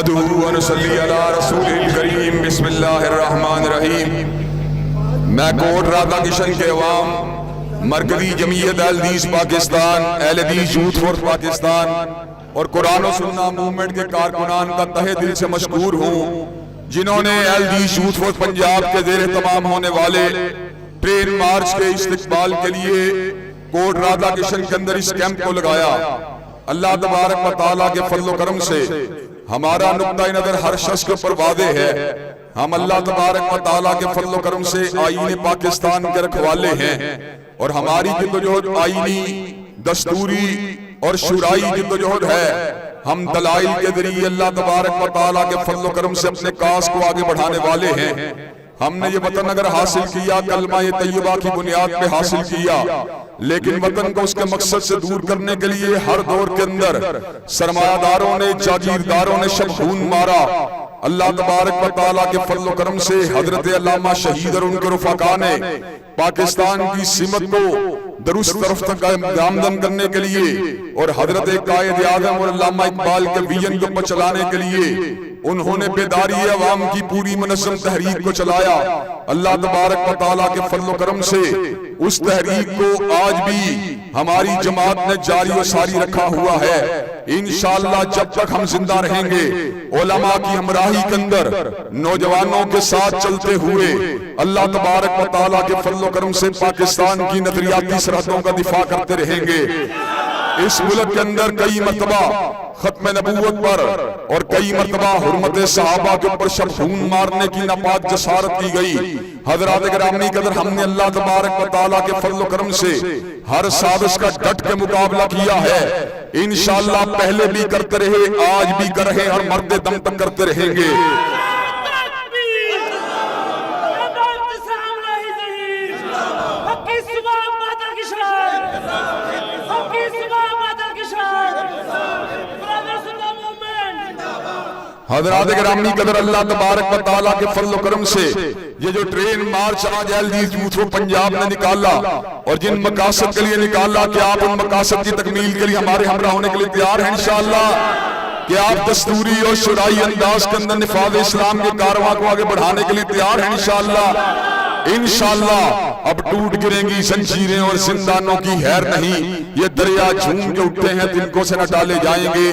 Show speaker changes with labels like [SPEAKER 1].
[SPEAKER 1] نحمدہ ونصلی علی رسول الکریم بسم اللہ الرحمن الرحیم۔ میں کوٹ راتا کشن کے عوام، مرکزی جمعیت اہل حدیث پاکستان، اہل حدیث یوتھ فورس پاکستان اور قرآن و سنہ موومنٹ کے کارکنان کا تہہ دل سے مشکور ہوں، جنہوں نے اہل حدیث یوتھ فورس پنجاب کے زیر اہتمام ہونے والے ٹرین مارچ کے استقبال کے لیے کوٹ راتا کشن کے اندر اس کیمپ کو لگایا۔ اللہ تبارک و تعالیٰ کے فضل و کرم سے ہمارا نقطہ نظر ہر شخص کے اوپر واضح ہے۔ ہم اللہ تبارک و تعالیٰ کے فضل و کرم سے آئین پاکستان کے رکھوالے ہیں، اور ہماری جدوجہد آئینی، دستوری اور شورائی جدوجہد ہے۔ ہم دلائل کے ذریعے اللہ تبارک و تعالیٰ کے فضل و کرم سے اپنے کاز کو آگے بڑھانے والے ہیں۔ ہم نے یہ وطن اگر حاصل کیا کلمہ طیبہ کی بنیاد پہ حاصل کیا، لیکن وطن کو اس کے مقصد سے دور کرنے کے لیے ہر دور کے اندر سرمایہ داروں نے، جاگیرداروں نے شب خون مارا۔ اللہ تبارک و تعالیٰ کے فضل و کرم سے حضرت علامہ شہید اور ان کے رفقا نے پاکستان کی سمت کو درست طرف تک گامزن کرنے کے لیے اور حضرت قائد اعظم اور علامہ اقبال کے ویژن کو چلانے کے لیے انہوں نے بیداری عوام کی پوری منظم تحریک کو چلایا۔ اللہ تبارک و تعالیٰ کے فضل و کرم سے اس تحریک کو آج بھی ہماری جماعت نے جاری و ساری رکھا ہوا ہے۔ انشاءاللہ جب تک ہم زندہ رہیں گے، علماء کی ہمراہی کے اندر نوجوانوں کے ساتھ چلتے ہوئے اللہ تبارک و تعالیٰ کے فضل و کرم سے پاکستان کی نظریاتی سرحدوں کا دفاع کرتے رہیں گے۔ اس ملک کے اندر کئی مرتبہ ختم نبوت پر اور کئی مرتبہ حرمت صحابہ کے اوپر شب خون مارنے کی ناپاک جسارت کی گئی۔ حضرات گرامی قدر، ہم نے اللہ تبارک و تعالیٰ کے فضل و کرم سے ہر سازش کا ڈٹ کے مقابلہ کیا ہے۔ انشاءاللہ پہلے بھی کرتے رہے، آج بھی کر رہے اور مرتے دم تک کرتے رہیں گے۔ حضرات گرامی قدر، اللہ تبارک و تعالیٰ کے فضل و کرم سے یہ جو ٹرین مارچ آج اہل حدیث یوتھ فورس پنجاب نے نکالا اور جن مقاصد کے لیے نکالا کہ آپ ان مقاصد کی تکمیل کے لیے ہمارے ہمراہ ہونے کے لیے تیار ہیں انشاءاللہ، کہ آپ دستوری اور شراعی انداز کے اندر نفاذ اسلام کے کارواں کو آگے بڑھانے کے لیے تیار ہیں انشاءاللہ۔ انشاءاللہ اب ٹوٹ گریں گی زنجیریں اور زندانوں کی خیر نہیں، یہ دریا جھوم کے اٹھتے ہیں تن کو سے نہ ڈالے جائیں گے۔